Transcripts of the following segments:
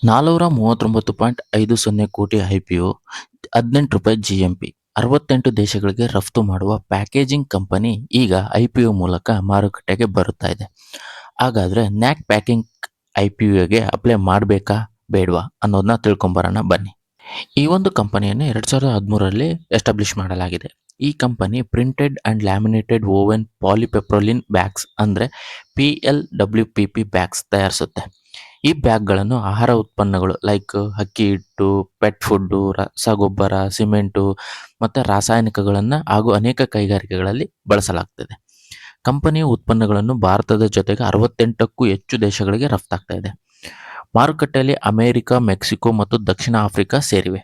₹439.50 ಕೋಟಿ IPO, ₹18 GMP, 68 ದೇಶಗಳಿಗೆ ರಫ್ತು ಮಾಡುವ ಪ್ಯಾಕೇಜಿಂಗ್ ಕಂಪನಿ ಈಗ ಐಪಿಒ ಮೂಲಕ ಮಾರುಕಟ್ಟೆಗೆ ಬರುತ್ತಾ ಇದೆ. ಹಾಗಾದ್ರೆ ನ್ಯಾಕ್ ಪ್ಯಾಕಿಂಗ್ ಐಪಿಒಗೆ ಅಪ್ಲೈ ಮಾಡಬೇಕಾ ಬೇಡವಾ ಅನ್ನೋದನ್ನ ತಿಳ್ಕೊಂಬರೋಣ ಬನ್ನಿ. ಈ ಒಂದು ಕಂಪನಿಯನ್ನು 2013ರಲ್ಲಿ ಎಸ್ಟಾಬ್ಲಿಷ್ ಮಾಡಲಾಗಿದೆ. ಈ company printed and laminated woven polypropylene bags ಅಂದರೆ PLWPP ಬ್ಯಾಗ್ಸ್ ತಯಾರಿಸುತ್ತೆ. ಈ ಬ್ಯಾಗ್ಗಳನ್ನು ಆಹಾರ ಉತ್ಪನ್ನಗಳು ಲೈಕ್ ಅಕ್ಕಿ ಹಿಟ್ಟು, ಪೆಟ್ ಫುಡ್ಡು, ರಸಗೊಬ್ಬರ, ಸಿಮೆಂಟು ಮತ್ತು ರಾಸಾಯನಿಕಗಳನ್ನು ಹಾಗೂ ಅನೇಕ ಕೈಗಾರಿಕೆಗಳಲ್ಲಿ ಬಳಸಲಾಗ್ತದೆ. ಕಂಪನಿಯ ಉತ್ಪನ್ನಗಳನ್ನು ಭಾರತದ ಜೊತೆಗೆ 68ಕ್ಕೂ ಹೆಚ್ಚು ದೇಶಗಳಿಗೆ ರಫ್ತಾಗ್ತಾ ಇದೆ. ಮಾರುಕಟ್ಟೆಯಲ್ಲಿ ಅಮೆರಿಕ, ಮೆಕ್ಸಿಕೋ ಮತ್ತು ದಕ್ಷಿಣ ಆಫ್ರಿಕಾ ಸೇರಿವೆ.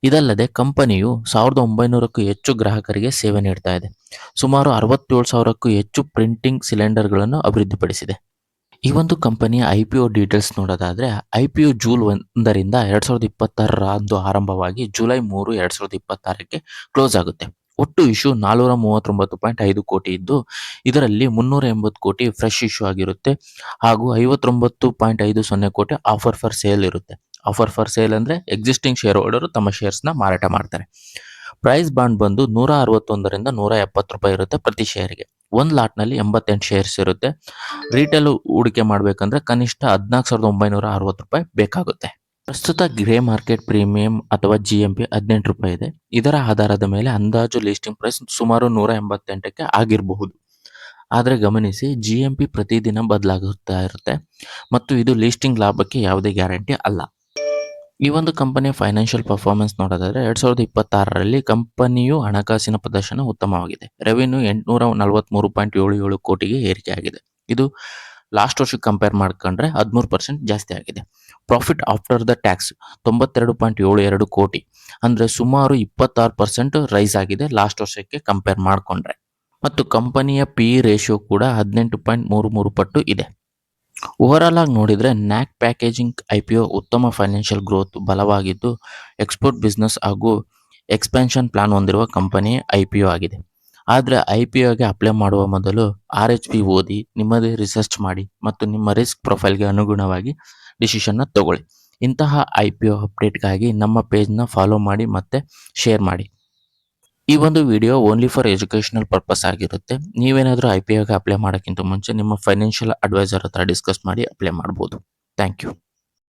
ಇದಲ್ಲದೆ ಕಂಪನಿಯು 1900ಕ್ಕೂ ಹೆಚ್ಚು ಗ್ರಾಹಕರಿಗೆ ಸೇವೆ ನೀಡ್ತಾ ಇದೆ. ಸುಮಾರು 67,000ಕ್ಕೂ ಹೆಚ್ಚು ಪ್ರಿಂಟಿಂಗ್ ಸಿಲಿಂಡರ್ಗಳನ್ನು ಅಭಿವೃದ್ಧಿಪಡಿಸಿದೆ. ಈ ಒಂದು ಕಂಪನಿಯ ಐಪಿಒ ಡೀಟೇಲ್ಸ್ ನೋಡೋದಾದರೆ, ಐಪಿಒ ಜೂನ್ 1ರಿಂದ 2026 ಆರಂಭವಾಗಿ ಜುಲೈ 3, 2026ಕ್ಕೆ ಕ್ಲೋಸ್ ಆಗುತ್ತೆ. ಒಟ್ಟು ಇಶ್ಯೂ 439.5 ಕೋಟಿ ಇದ್ದು, ಇದರಲ್ಲಿ 380 ಕೋಟಿ ಫ್ರೆಶ್ ಇಶ್ಯೂ ಆಗಿರುತ್ತೆ ಹಾಗೂ 59.50 ಕೋಟಿ ಆಫರ್ ಫಾರ್ ಸೇಲ್ ಇರುತ್ತೆ. ಆಫರ್ ಫಾರ್ ಸೇಲ್ ಅಂದರೆ ಎಕ್ಸಿಸ್ಟಿಂಗ್ ಶೇರ್ ಹೋಲ್ಡರು ತಮ್ಮ ಶೇರ್ಸ್ನ ಮಾರಾಟ ಮಾಡ್ತಾರೆ. ಪ್ರೈಸ್ ಬಾಂಡ್ ಬಂದು ₹161ರಿಂದ ₹170 ಇರುತ್ತೆ ಪ್ರತಿ ಶೇರ್ಗೆ. ಒಂದು ಲಾಟ್ನಲ್ಲಿ 88 ಶೇರ್ಸ್ ಇರುತ್ತೆ. ರಿಟೇಲ್ ಹೂಡಿಕೆ ಮಾಡಬೇಕಂದ್ರೆ ಕನಿಷ್ಠ ₹14,960 ಬೇಕಾಗುತ್ತೆ. ಪ್ರಸ್ತುತ ಗ್ರೇ ಮಾರ್ಕೆಟ್ ಪ್ರೀಮಿಯಂ ಅಥವಾ ಜಿಎಂಪಿ ₹18 ಇದೆ. ಇದರ ಆಧಾರದ ಮೇಲೆ ಅಂದಾಜು ಲಿಸ್ಟಿಂಗ್ ಪ್ರೈಸ್ ಸುಮಾರು 188ಕ್ಕೆ ಆಗಿರಬಹುದು. ಆದರೆ ಗಮನಿಸಿ, ಜಿಎಂಪಿ ಪ್ರತಿದಿನ ಬದಲಾಗುತ್ತಾ ಇರುತ್ತೆ ಮತ್ತು ಇದು ಲಿಸ್ಟಿಂಗ್ ಲಾಭಕ್ಕೆ ಯಾವುದೇ ಗ್ಯಾರಂಟಿ ಅಲ್ಲ. ಈ ಒಂದು ಕಂಪನಿಯ ಫೈನಾನ್ಷಿಯಲ್ ಪರ್ಫಾರ್ಮೆನ್ಸ್ ನೋಡೋದಾದರೆ 2026ರಲ್ಲಿ ಕಂಪನಿಯು ಹಣಕಾಸಿನ ಪ್ರದರ್ಶನ ಉತ್ತಮವಾಗಿದೆ. ರೆವಿನ್ಯೂ 843.77 ಕೋಟಿಗೆ ಏರಿಕೆಯಾಗಿದೆ. ಇದು ಲಾಸ್ಟ್ ವರ್ಷಕ್ಕೆ ಕಂಪೇರ್ ಮಾಡ್ಕೊಂಡ್ರೆ 13% ಜಾಸ್ತಿ ಆಗಿದೆ. ಪ್ರಾಫಿಟ್ ಆಫ್ಟರ್ ದ ಟ್ಯಾಕ್ಸ್ 92.72 ಕೋಟಿ ಅಂದರೆ ಸುಮಾರು 26% ರೈಸ್ ಆಗಿದೆ ಲಾಸ್ಟ್ ವರ್ಷಕ್ಕೆ ಕಂಪೇರ್ ಮಾಡಿಕೊಂಡ್ರೆ. ಮತ್ತು ಕಂಪನಿಯ PE ರೇಷಿಯೋ ಕೂಡ 18.33 ಪಟ್ಟು ಇದೆ. ಓವರಾಲ್ ಆಗಿ ನೋಡಿದರೆ ನ್ಯಾಕ್ ಪ್ಯಾಕೇಜಿಂಗ್ ಐಪಿಒ ಉತ್ತಮ ಫೈನಾನ್ಷಿಯಲ್ ಗ್ರೋತ್ ಬಲವಾಗಿದ್ದು, ಎಕ್ಸ್ಪೋರ್ಟ್ ಬಿಸ್ನೆಸ್ ಹಾಗೂ ಎಕ್ಸ್ಪ್ಯಾನ್ಷನ್ ಪ್ಲಾನ್ ಹೊಂದಿರುವ ಕಂಪನಿ ಐಪಿಒ ಆಗಿದೆ. ಆದರೆ ಐಪಿಒಗೆ ಅಪ್ಲೈ ಮಾಡುವ ಮೊದಲು RHP ಓದಿ, ನಿಮ್ಮದೇ ರಿಸರ್ಚ್ ಮಾಡಿ ಮತ್ತು ನಿಮ್ಮ ರಿಸ್ಕ್ ಪ್ರೊಫೈಲ್ಗೆ ಅನುಗುಣವಾಗಿ ಡಿಸಿಷನ್ನ ತಗೊಳ್ಳಿ. ಇಂತಹ ಐಪಿಒ ಅಪ್ಡೇಟ್ಗಾಗಿ ನಮ್ಮ ಪೇಜ್ನ ಫಾಲೋ ಮಾಡಿ ಮತ್ತು ಶೇರ್ ಮಾಡಿ. ಈ ಒಂದು video only for educational purpose ಆಗಿರುತ್ತೆ. ನೀವೇನಾದರೂ ಐಪಿಒಗೆ ಅಪ್ಲೈ ಮಾಡೋಕ್ಕಿಂತ ಮುಂಚೆ ನಿಮ್ಮ ಫೈನಾನ್ಷಿಯಲ್ ಅಡ್ವೈಸರ್ ಹತ್ರ ಡಿಸ್ಕಸ್ ಮಾಡಿ ಅಪ್ಲೈ ಮಾಡ್ಬೋದು. Thank you.